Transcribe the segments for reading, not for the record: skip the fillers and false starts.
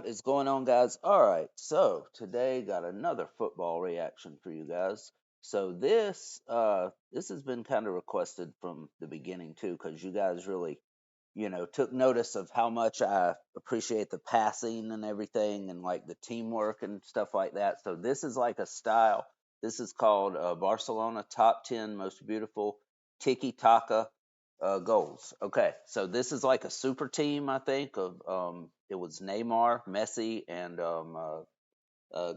What is going on, guys? All right, so today got another football reaction for you guys. So this has been kind of requested from the beginning too, because you guys really, took notice of how much I appreciate the passing and everything, and like the teamwork and stuff like that. So this is like a style. This is called Barcelona Top 10 Most Beautiful Tiki-Taka goals. Okay, so this is like a super team, I think. Of it was Neymar, Messi, and a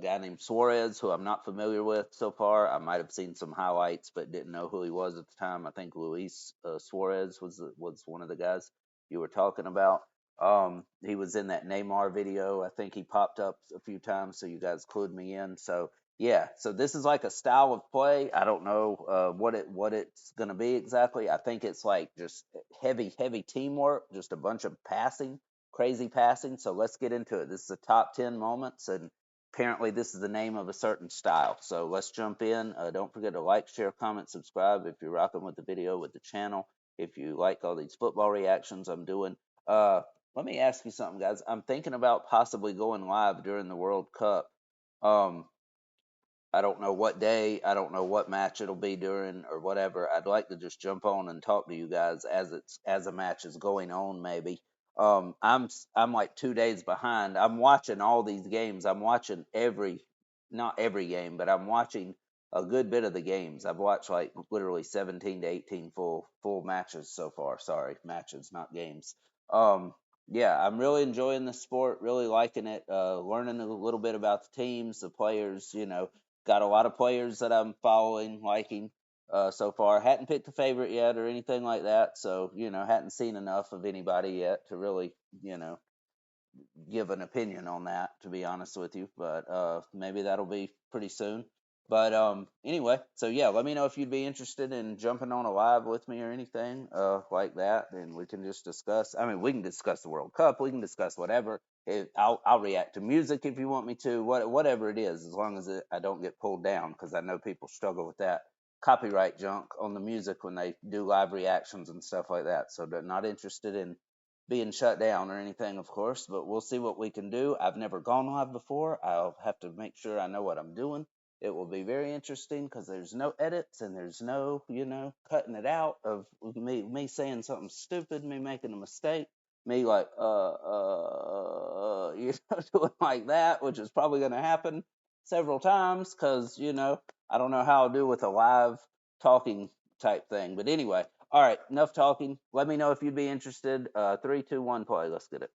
guy named Suarez, who I'm not familiar with so far. I might have seen some highlights, but didn't know who he was at the time. I think Luis Suarez was one of the guys you were talking about. He was in that Neymar video. I think he popped up a few times, so you guys clued me in. So yeah, so this is like a style of play. I don't know what it's gonna be exactly. I think it's like just heavy teamwork, just a bunch of passing, crazy passing. So let's get into it. This is the top 10 moments, and apparently this is the name of a certain style. So let's jump in. Don't forget to like, share, comment, subscribe if you're rocking with the video, with the channel. If you like all these football reactions I'm doing. Let me ask you something, guys. I'm thinking about possibly going live during the World Cup. Um, I don't know what day, I don't know what match it'll be during or whatever. I'd like to just jump on and talk to you guys as a match is going on, maybe. I'm like 2 days behind. I'm watching all these games. I'm watching not every game, but I'm watching a good bit of the games. I've watched like literally 17 to 18 full matches so far. Sorry, matches, not games. Um, yeah, I'm really enjoying the sport, really liking it, learning a little bit about the teams, the players, got a lot of players that I'm following, liking so far. Hadn't picked a favorite yet or anything like that. So, hadn't seen enough of anybody yet to really, you know, give an opinion on that, to be honest with you. But maybe that'll be pretty soon. But anyway, so yeah, let me know if you'd be interested in jumping on a live with me or anything like that, and we can just discuss. I mean, we can discuss the World Cup, we can discuss whatever. I'll react to music if you want me to, whatever it is, as long as I don't get pulled down, because I know people struggle with that copyright junk on the music when they do live reactions and stuff like that. So they're not interested in being shut down or anything, of course, but we'll see what we can do. I've never gone live before. I'll have to make sure I know what I'm doing. It will be very interesting because there's no edits and there's no, cutting it out of me saying something stupid, me making a mistake, me like, doing like that, which is probably going to happen several times because, I don't know how I'll do with a live talking type thing. But anyway, all right, enough talking. Let me know if you'd be interested. 3, 2, 1, play. Let's get it.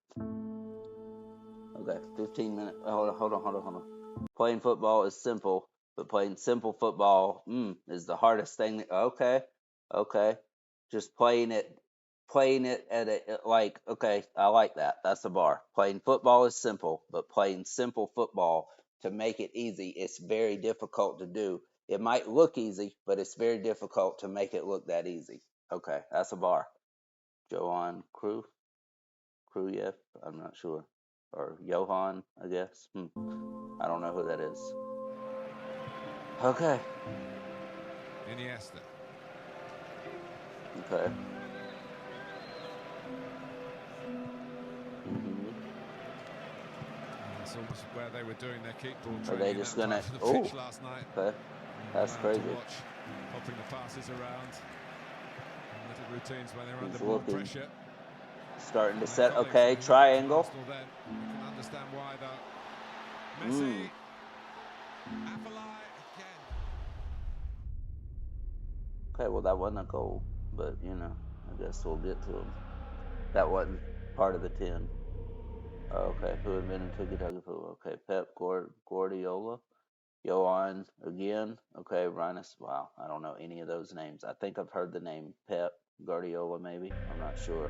Okay, 15 minutes. Hold on. Playing football is simple, but playing simple football is the hardest thing. Okay. Just playing it at like, okay, I like that. That's the bar. Playing football is simple, but playing simple football to make it easy, it's very difficult to do. It might look easy, but it's very difficult to make it look that easy. Okay, that's a bar. Johan Kruyev, I'm not sure. Or Johan, I guess. I don't know who that is. Okay. Iniesta. Okay. hmm That's almost where they were doing their kickball Are they training just that gonna? part of the Oh, pitch last night. okay. That's Fun to crazy. watch, hopping the passes around, and little routines when they're under He's more looking, pressure. starting to Their set. colleagues Okay, from the Juventus and triangle. Arsenal then, you can understand why though. Mm. Messi, Affalai again. Okay, well that wasn't a goal, but I guess we'll get to him. That wasn't part of the 10. Okay, who invented Tiki-Taka football? Okay, Pep Guardiola. Johan again. Okay, Rhinus. Wow, I don't know any of those names. I think I've heard the name Pep Guardiola, maybe. I'm not sure.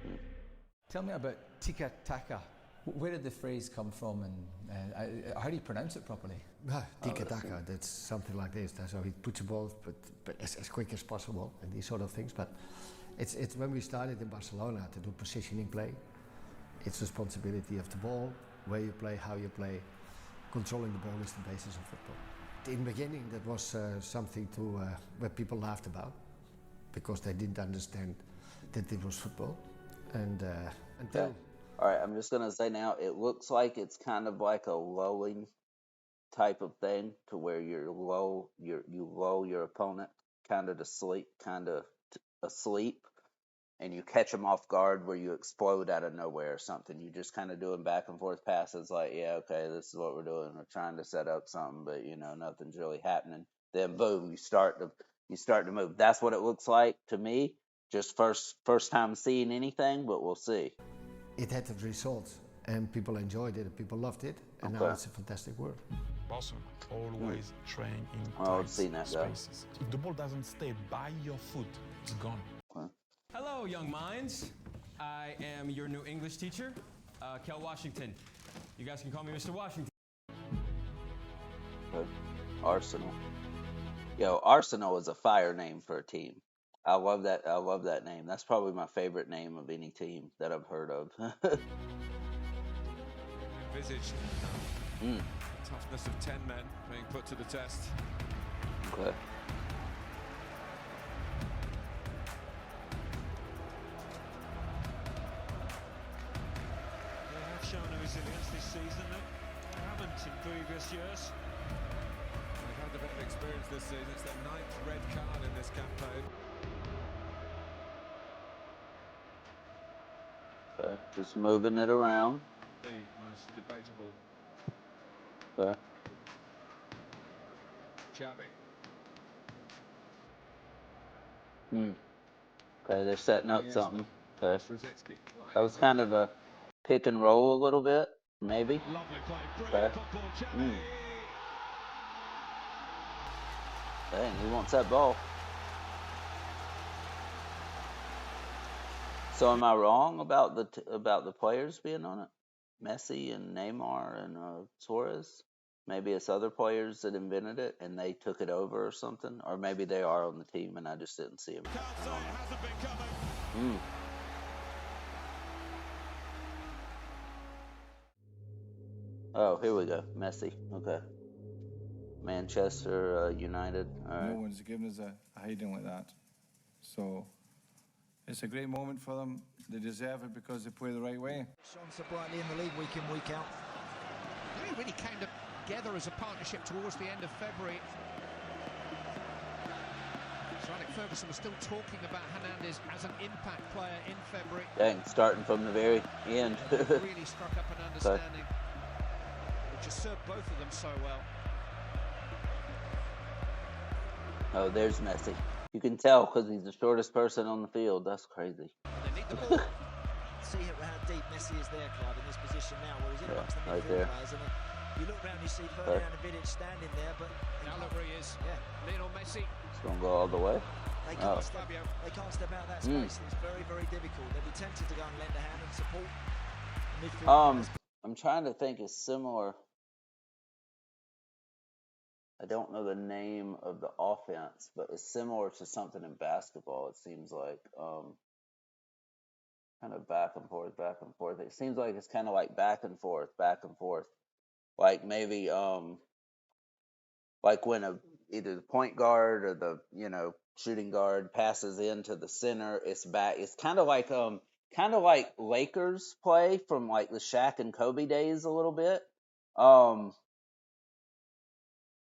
Hmm. Tell me about Tiki-Taka. Where did the phrase come from, and how do you pronounce it properly? Tiki-Taka, that's something like this. So he puts the ball, but as quick as possible, and these sort of things. But it's when we started in Barcelona to do positioning play. It's responsibility of the ball, where you play, how you play. Controlling the ball is the basis of football. In the beginning, that was something where people laughed about, because they didn't understand that it was football. And until All right, I'm just gonna say now, it looks like it's kind of like a lulling type of thing to where you lull your opponent kind of to sleep, kind of asleep, and you catch them off guard where you explode out of nowhere or something. You just kind of doing back and forth passes like, yeah, okay, this is what we're doing. We're trying to set up something, but nothing's really happening. Then boom, you start to move. That's what it looks like to me. Just first time seeing anything, but we'll see. It had the results, and people enjoyed it, and people loved it, and now Okay. it's a fantastic word. Also, always train in Oh, I've tight seen that guy. spaces. If the ball doesn't stay by your foot, it's gone. Okay. Hello, young minds. I am your new English teacher, Kel Washington. You guys can call me Mr. Washington. Okay. Arsenal. Yo, Arsenal is a fire name for a team. I love that. I love that name. That's probably my favorite name of any team that I've heard of. Envisaged Mm, toughness of 10 men being put to the test. okay. They have shown a resilience this season that they haven't in previous years. They've had a bit of experience this season. It's their 9th red card in this campaign. Okay. Just moving it around. The most debatable Okay. Xavi. Hmm. Okay, they're setting up something. Okay. Rosicki. That was kind of a pick and roll a little bit, maybe. Lovely play, Okay. brilliant football, Xavi. Mm. Dang, he wants that ball. So am I wrong about the players being on it? Messi and Neymar and Suarez? Maybe it's other players that invented it and they took it over or something, or maybe they are on the team and I just didn't see them. Can't say it hasn't been coming. Mm. Oh, here we go. Messi. Okay. Manchester United. All No right. one's given us a hiding like that. So it's a great moment for them. They deserve it because they play the right way. Shone so brightly in the league week in, week out. They really came together as a partnership towards the end of February. Sir Alex Ferguson was still talking about Hernandez as an impact player in February. Dang, starting from the very end. Really struck up an understanding, which has served both of them so well. Oh, there's Messi. You can tell because he's the shortest person on the field. That's crazy. They need the ball. See how deep Messi is there, Clive, in this position now, where he's in Yeah, amongst the right midfield there. players. And you look round, you see Ferdinand and Vidic standing there, but Now look where he is. yeah, Lionel Messi. It's gonna go all the way. they Oh. can't, step, they can't step out of that space. It's very, very difficult. They'll be tempted to go and lend a hand and support the midfield players. I'm trying to think. It's similar. I don't know the name of the offense, but it's similar to something in basketball. It seems like kind of back and forth, back and forth. It seems like it's kind of like back and forth, back and forth. Like maybe like when either the point guard or the shooting guard passes into the center, it's back. It's kind of like Lakers play from like the Shaq and Kobe days a little bit.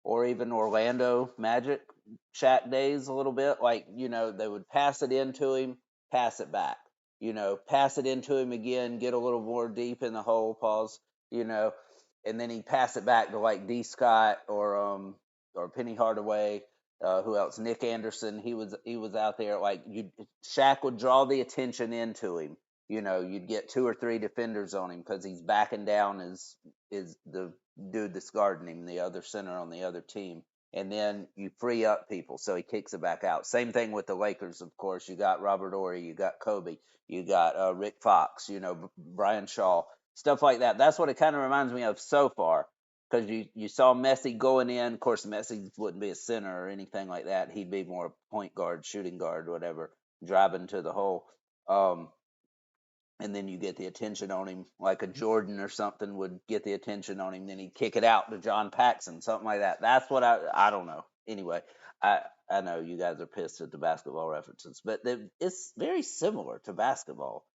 Or even Orlando Magic Shaq days a little bit. Like, they would pass it into him, pass it back. Pass it into him again, get a little more deep in the hole, pause, and then he'd pass it back to like D Scott or Penny Hardaway, who else? Nick Anderson. He was out there like Shaq would draw the attention into him. You'd get two or three defenders on him because he's backing down is the dude that's guarding him, the other center on the other team. And then you free up people, so he kicks it back out. Same thing with the Lakers, of course. You got Robert Horry, you got Kobe, you got Rick Fox, Brian Shaw, stuff like that. That's what it kind of reminds me of so far, because you saw Messi going in. Of course, Messi wouldn't be a center or anything like that. He'd be more point guard, shooting guard, whatever, driving to the hole. And then you get the attention on him, like a Jordan or something would get the attention on him. Then he'd kick it out to John Paxson, something like that. That's what I don't know. Anyway, I know you guys are pissed at the basketball references, but it's very similar to basketball.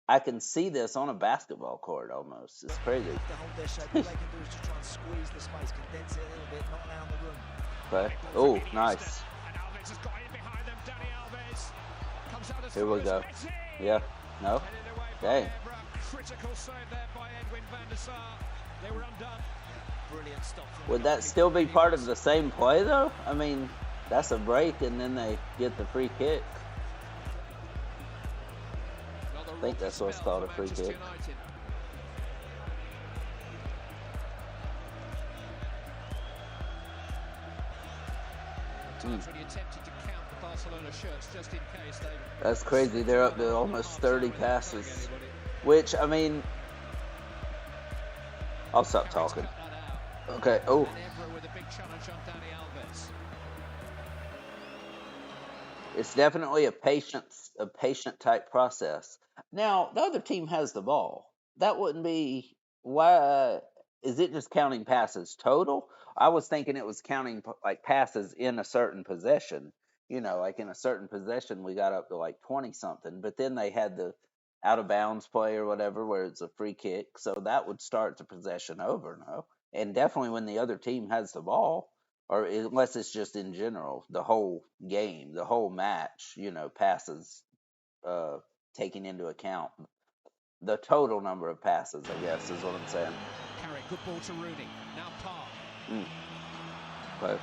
I can see this on a basketball court almost. It's crazy. To hold their shape, all they can do is just try and squeeze the space, condense it a little bit, not allow the room. Okay. Oh, nice. And Alves has got in behind them. Dani Alves comes out as Here we far go. as Messi. Yeah. No. Headed away by Dang. Evra. Critical save there by Edwin van der Sar. They were undone. Brilliant stop from Would that still be part of the same play though? I mean, that's a break and then they get the free kick. I think that's what's called a free kick. Times when he attempted to count the Barcelona shirts just in case they. That's crazy. They're up to almost 30 passes. Which, I mean, I'll stop talking. Okay. Oh. And Evra with a big challenge on Dani Alves. It's definitely a patient type process. Now, the other team has the ball. That wouldn't be why. Is it just counting passes total? I was thinking it was counting like passes in a certain possession. You know, like in a certain possession, we got up to like 20 something, but then they had the out of bounds play or whatever where it's a free kick. So that would start the possession over, no? And definitely when the other team has the ball, or unless it's just in general, the whole game, the whole match, you know, passes taking into account the total number of passes, I guess, is what I'm saying. Carrick, good ball to Rooney. Now Parr. But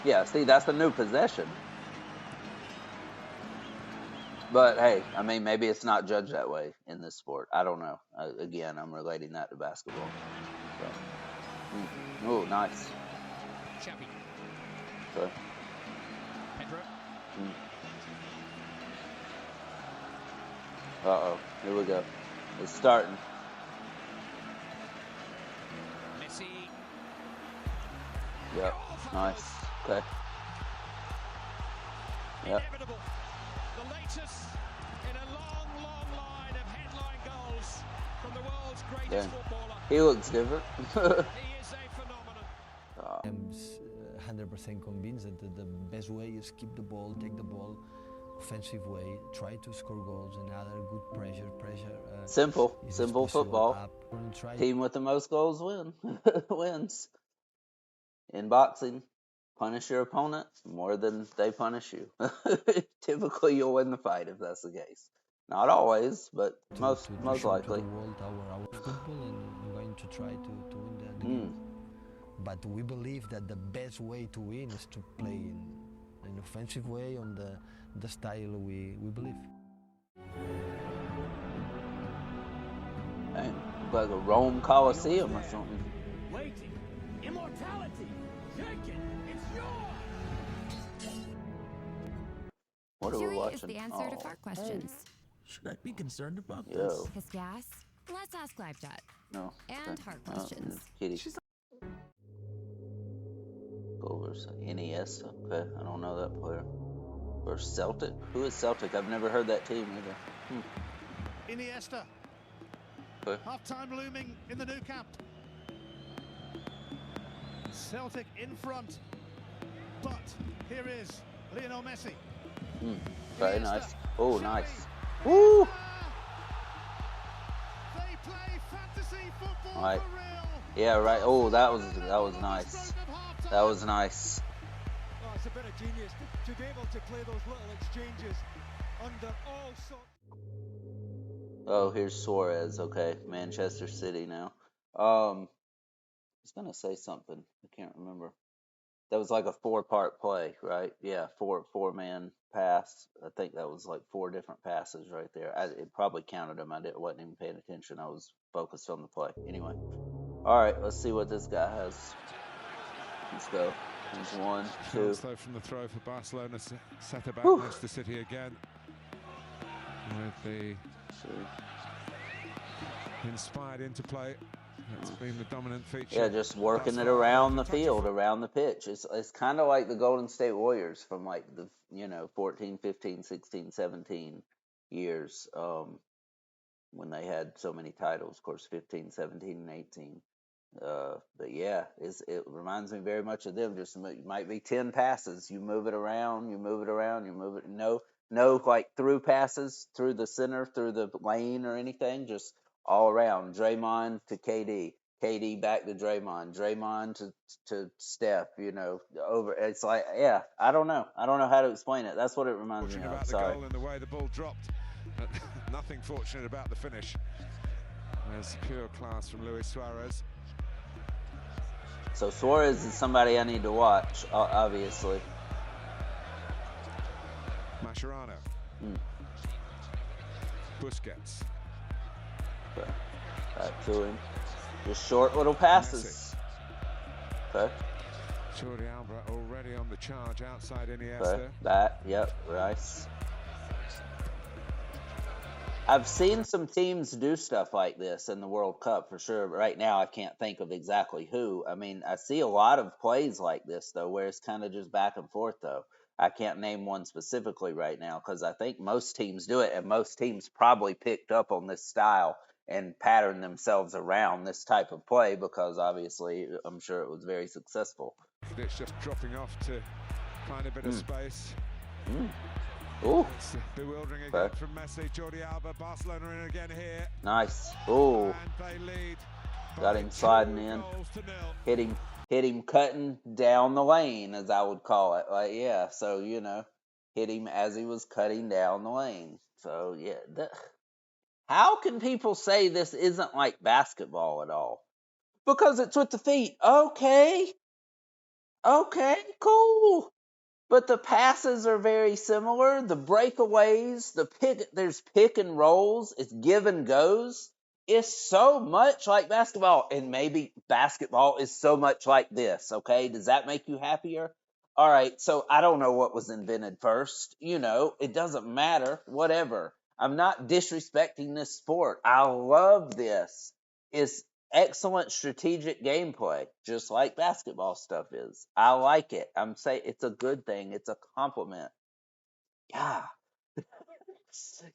yeah, see, that's the new possession. But hey, I mean, maybe it's not judged that way in this sport. I don't know. Again, I'm relating that to basketball. So. Oh, nice. Xavi. Okay. Pedro. Uh-oh. Here we go. It's starting. Messi. Yep. Nice. Okay. Yep. Inevitable. The latest in a long, long line of headline goals from the world's greatest footballer. He looks different. He is a phenomenon. I'm 100% convinced that the best way is keep the ball, take the ball, offensive way, try to score goals, another good pressure. Simple football. Try. Team with the most goals wins. In boxing, punish your opponent more than they punish you. Typically, you'll win the fight if that's the case. Not always, but most likely. To the world our football, and I'm going to try to win the game. But we believe that the best way to win is to play in an offensive way on the style we believe. Dang, like a Rome Coliseum or something. Waiting. Immortality. Take it. It's yours. What are we Chewy watching? is the answer to fart questions. Should I be concerned about this? His gas? Let's ask live chat. No. And heart questions. Kitty. Golders. NES. Okay, I don't know that player. Or Celtic? Who is Celtic? I've never heard that team either. Iniesta. Okay. Half-time looming in the new camp. Celtic in front. But here is Lionel Messi. Very nice. Oh, nice. Woo! They play fantasy football Right. for real. Yeah, right. Oh, that was nice. That was nice. Oh, it's a bit of genius to be able to play those little exchanges under all sorts. Oh, here's Suarez. Okay, Manchester City now. I was gonna say something. I can't remember. That was like a 4-part play, right? Yeah, four-man pass. I think that was like 4 different passes right there. It probably counted them. Wasn't even paying attention. I was focused on the play. Anyway, all right. Let's see what this guy has. Let's go. There's 1, 2. Slow from the throw for Barcelona. Set about Manchester City again. With the inspired interplay. That's been the dominant feature. Yeah, just working it around the field, around the pitch. It's kind of like the Golden State Warriors from like the 14, 15, 16, 17 years when they had so many titles. Of course, 15, 17, and 18. But yeah, it reminds me very much of them. Just might be 10 passes. You move it around, you move it around, you move it. No no like through passes through the center, through the lane or anything. Just all around. Draymond to KD. KD back to Draymond. Draymond to Steph. Over. It's like, yeah, I don't know. I don't know how to explain it. That's what it reminds me of. About the Sorry. goal and the way the ball dropped. Nothing fortunate about the finish. There's pure class from Luis Suarez. So Suarez is somebody I need to watch, obviously. Mascherano. Busquets. Okay. Back to him. Just short little passes. Okay. Jordi Alba already on the charge outside Iniesta. Okay. Back. Yep. Rice. I've seen some teams do stuff like this in the World Cup for sure. But right now, I can't think of exactly who. I mean, I see a lot of plays like this, though, where it's kind of just back and forth, though. I can't name one specifically right now because I think most teams do it, and most teams probably picked up on this style and patterned themselves around this type of play because, obviously, I'm sure it was very successful. It's just dropping off to find a bit of space. Ooh. It's bewildering again from Messi. Jordi Alba, Barcelona in again here. Nice. Ooh. And they lead. Got him sliding in. Hit him cutting down the lane, as I would call it. Like, yeah, so, hit him as he was cutting down the lane. So, yeah. How can people say this isn't like basketball at all? Because it's with the feet. Okay, cool. But the passes are very similar. The breakaways, there's pick and rolls. It's give and goes. It's so much like basketball. And maybe basketball is so much like this, okay? Does that make you happier? All right, so I don't know what was invented first. It doesn't matter. Whatever. I'm not disrespecting this sport. I love this. It's excellent strategic gameplay, just like basketball stuff is. I like it. I'm saying it's a good thing. It's a compliment. Yeah.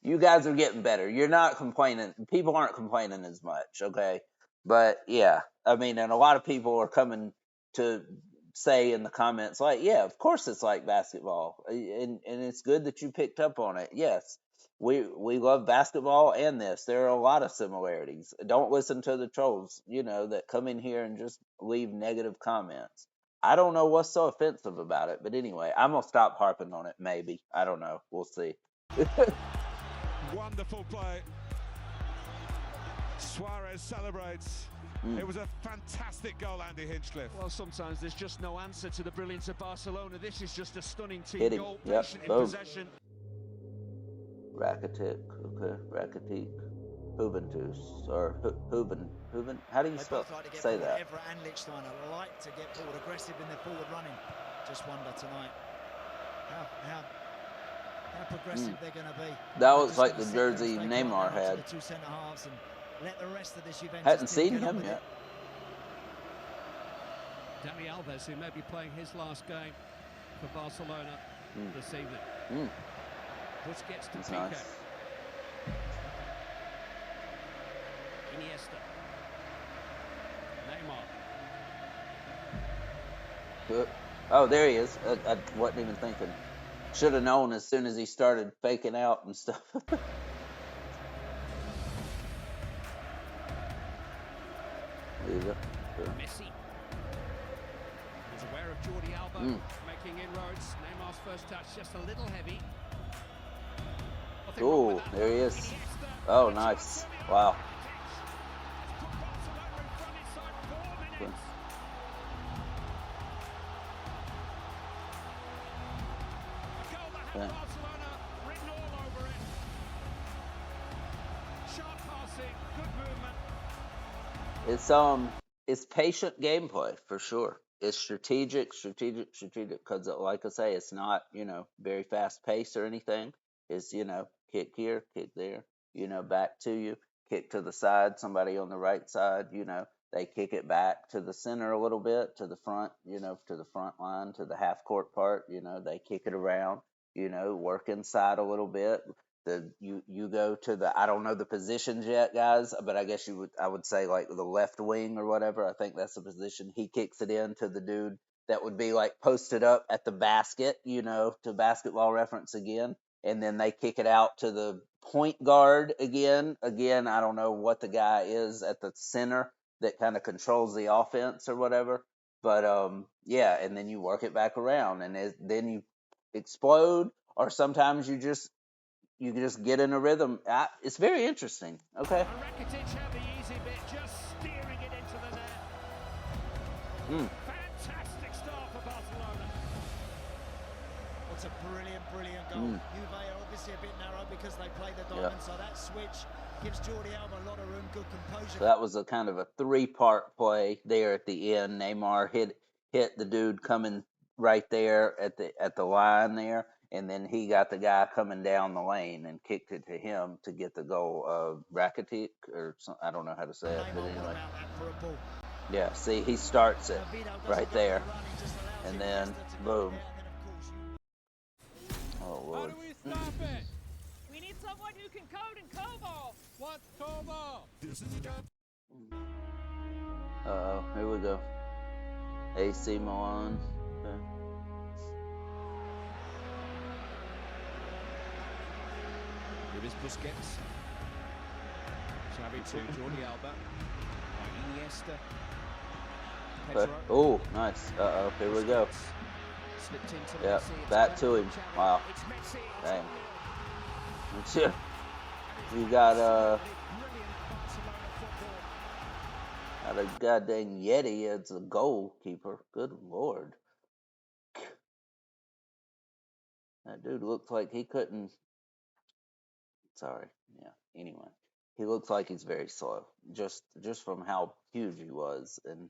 You guys are getting better. You're not complaining. People aren't complaining as much, okay? But yeah, I mean, and a lot of people are coming to say in the comments, like, yeah, of course it's like basketball, and it's good that you picked up on it. Yes, we love basketball and this. There are a lot of similarities. Don't listen to the trolls, that come in here and just leave negative comments. I don't know what's so offensive about it, but anyway, I'm gonna stop harping on it. Maybe, I don't know. We'll see. Wonderful play. Suarez celebrates. It was a fantastic goal, Andy Hinchcliffe. Well, sometimes there's just no answer to the brilliance of Barcelona. This is just a stunning team Hit him. goal. Yep. Patient in Boom. possession. Rakitic. Okay. Rakitic. Juventus. Or Juven. How do you say that? Everett and Lichtsteiner like to get forward, aggressive in their forward running. Just wonder tonight how progressive they're going to be. That was like the jersey Neymar had. The two centre halves and let the rest of this Juventus Hadn't team seen get on him with yet. Dani Alves, who may be playing his last game for Barcelona this evening. Busquets to Piqué. Nice. Iniesta. Neymar. Oh, there he is. I wasn't even thinking. Should have known as soon as he started faking out and stuff. Messi. He's aware of Jordi Alba making inroads. Neymar's first touch just a little heavy. Oh, there he is. Oh, nice. Wow. It's patient gameplay for sure. It's strategic, because like I say, it's not, very fast paced or anything. It's, kick here, kick there, back to you, kick to the side, somebody on the right side, they kick it back to the center a little bit, to the front, to the front line, to the half court part, they kick it around, work inside a little bit. You go to the, I don't know the positions yet, guys, but I guess I would say like the left wing or whatever. I think that's the position. He kicks it in to the dude that would be like posted up at the basket, to Basketball Reference again. and then they kick it out to the point guard again. Again, I don't know what the guy is at the center that kind of controls the offense or whatever. But yeah, and then you work it back around, and then you explode, or sometimes you just get in a rhythm. It's very interesting. Okay. Rakitic had the easy bit, just steering it into the net. Fantastic start for Barcelona. What's a brilliant goal. Juve are obviously a bit narrow because they play the diamond, so that switch gives Jordi Alba a lot of room, good composure. So that was a kind of a 3-part play there at the end. Neymar hit the dude coming right there at the line there, and then he got the guy coming down the lane and kicked it to him to get the goal. Rakitic, or I don't know how to say it, but anyway. Yeah, see, he starts it right there, and then boom. Oh Lord. How do we stop it? We need someone who can code in COBOL. What's COBOL? Uh-oh, here we go. AC Milan. Okay. Here is Busquets. Xavi to Jordi Alba. Iniesta. Okay. Oh, nice. Uh-oh, here we go. Yep, back to him. Wow. Dang. You got a goddamn Yeti as a goalkeeper. Good Lord. That dude looks like he couldn't. Sorry. Yeah. Anyway, he looks like he's very slow. Just from how huge he was, and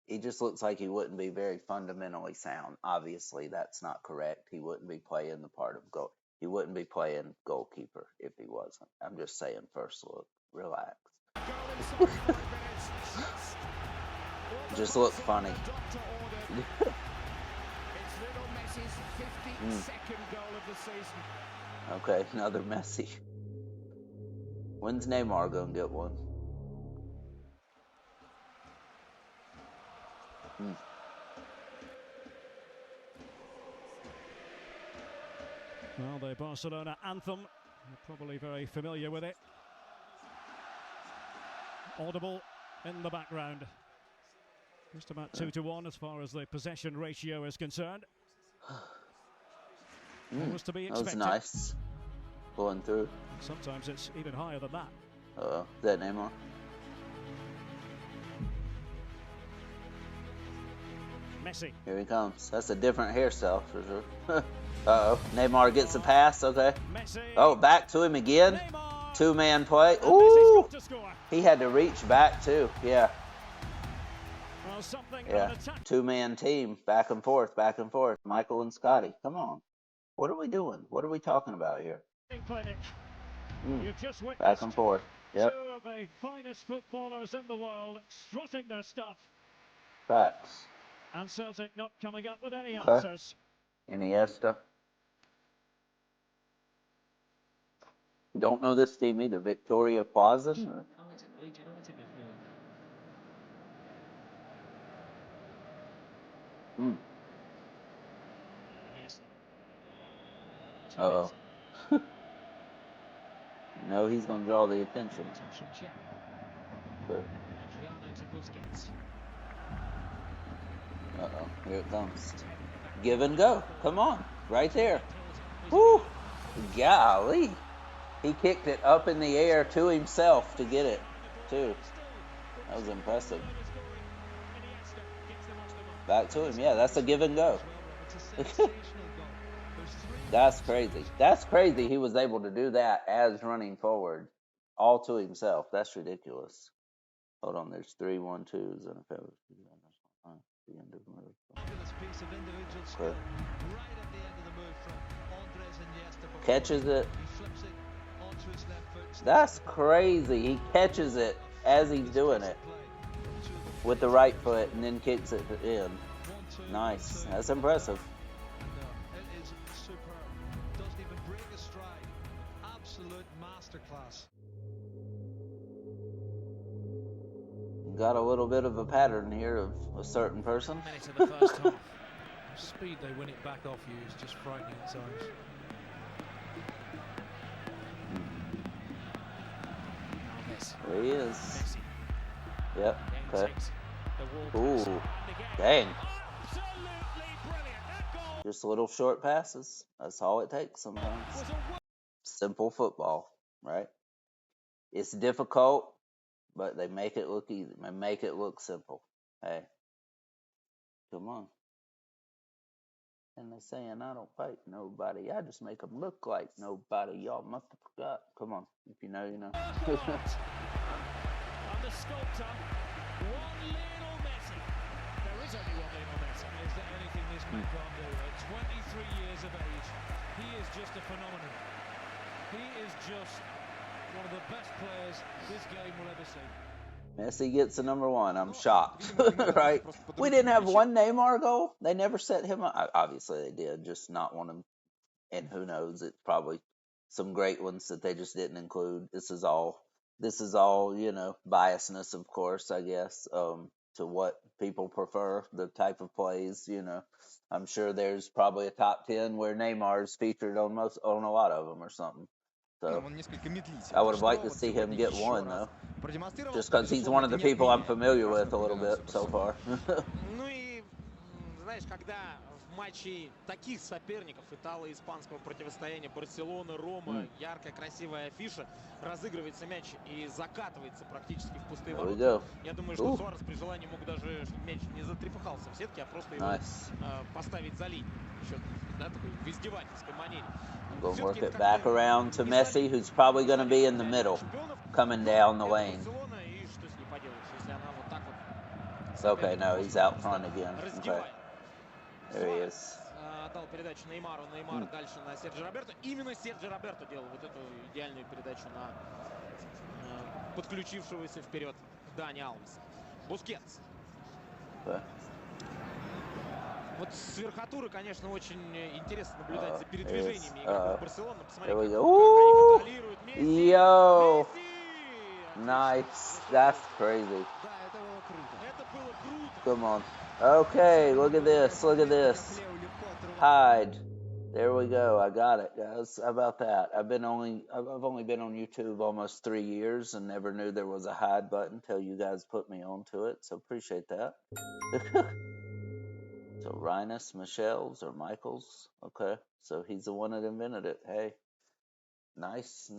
he just looks like he wouldn't be very fundamentally sound. Obviously, that's not correct. He wouldn't be playing the part of goal. He wouldn't be playing goalkeeper if he wasn't. I'm just saying, first look. Relax. Just looks funny. Okay, another Messi. When's Neymar gonna get one? Well, the Barcelona anthem, you're probably very familiar with it. Audible in the background. Just about 2-1 as far as the possession ratio is concerned. Was to be expected. That was nice. Going through. Sometimes it's even higher than that. Is that Neymar? Messi. Here he comes. That's a different hairstyle for sure. Uh-oh. Neymar gets a pass. Okay. Messi. Oh, back to him again. Neymar. 2-man play. And Ooh. He had to reach back too. Yeah. Well, something yeah. 2-man team. Back and forth. Back and forth. Michael and Scotty. Come on. What are we doing? What are we talking about here? You've just back and forth. Yep. Two of the finest footballers in the world strutting their stuff. Facts. And Celtic not coming up with any answers. Iniesta. Don't know this team either. Victoria Plaza? Uh-oh. No, he's going to draw the attention. Uh-oh, here it comes. Give and go. Come on. Right there. Woo! Golly. He kicked it up in the air to himself to get it, too. That was impressive. Back to him. Yeah, that's a give and go. That's crazy. That's crazy he was able to do that as running forward, all to himself. That's ridiculous. Hold on, there's 3 1-2s and a failure. Okay. Catches it. That's crazy. He catches it as he's doing it with the right foot and then kicks it in. Nice. That's impressive. It is superb. Doesn't even break a stride. Absolute masterclass. Got a little bit of a pattern here of a certain person. Minutes of the first half. The speed they win it back off you is just frightening at times. There he is. Yep. Okay. Ooh. Dang. Just little short passes. That's all it takes sometimes. Simple football, right? It's difficult, but they make it look easy. They make it look simple. Hey. Come on. And they're saying I don't fight nobody. I just make them look like nobody. Y'all must have forgot. Come on. If you know, you know. And the sculptor, one Lionel Messi. There is only one Lionel Messi. Is there anything this man can't do? At 23 years of age, he is just a phenomenon. He is just one of the best players this game will ever see. Messi gets the number one. I'm shocked, right? We didn't have one Neymar goal. They never set him up. Obviously, they did, just not one of them. And who knows? It's probably some great ones that they just didn't include. This is all, you know, biasness, of course, I guess, to what people prefer, the type of plays, you know. I'm sure there's probably a top 10 where Neymar's featured on a lot of them or something. So I would have liked to see him get one, though. Just because he's one of the people I'm familiar with a little bit so far. Ну и, знаешь, когда в матче таких соперников итало-испанского противостояния Барселона, Рома, яркая, красивая афиша, разыгрывается мяч и закатывается практически в пустые ворота. Я думаю, что Суарес при желании мог даже, чтобы мяч не затрепыхался в сетке, а просто его поставить за линию. Еще, да, такой в издевательской манере. We'll work it back around to Messi, who's probably going to be in the middle, coming down the lane. Okay, no, he's out front again. Okay. There he is. Дал передачу Неймару, Неймар дальше на Серджи Роберто. Именно Серджи Роберто делал вот эту идеальную передачу на подключившегося вперед Дани Алвеса. Бускетс. Вот с верхотуры, конечно, очень интересно наблюдать за передвижениями игроков Барселоны. Посмотрите, как они контролируют Месси. Yo! Nice. That's crazy. Come on. Okay, look at this. Look at this. Hide. There we go. I got it, guys. How about that? I've only been on YouTube almost 3 years and never knew there was a hide button until you guys put me onto it. So appreciate that. So Rhinus Michel's or Michael's. Okay. So he's the one that invented it. Hey. Nice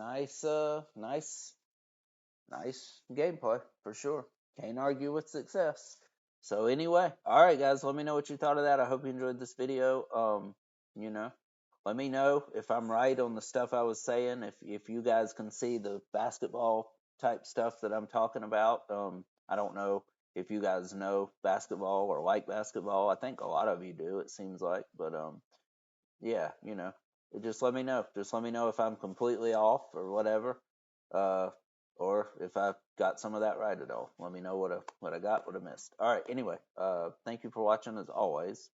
gameplay for sure. Can't argue with success. So anyway, all right, guys, let me know what you thought of that. I hope you enjoyed this video. You know, let me know if I'm right on the stuff I was saying. If you guys can see the basketball type stuff that I'm talking about. I don't know if you guys know basketball or like basketball. I think a lot of you do, it seems like. But yeah, you know, just let me know. Just let me know if I'm completely off or whatever. Or if I got some of that right at all. Let me know what I got, what I missed. All right, anyway, thank you for watching as always.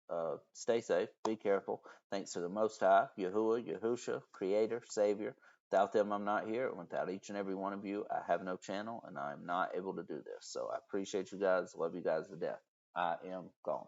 Stay safe, be careful. Thanks to the Most High, Yahuwah, Yahusha, Creator, Savior. Without them, I'm not here. Without each and every one of you, I have no channel, and I'm not able to do this. So I appreciate you guys. Love you guys to death. I am gone.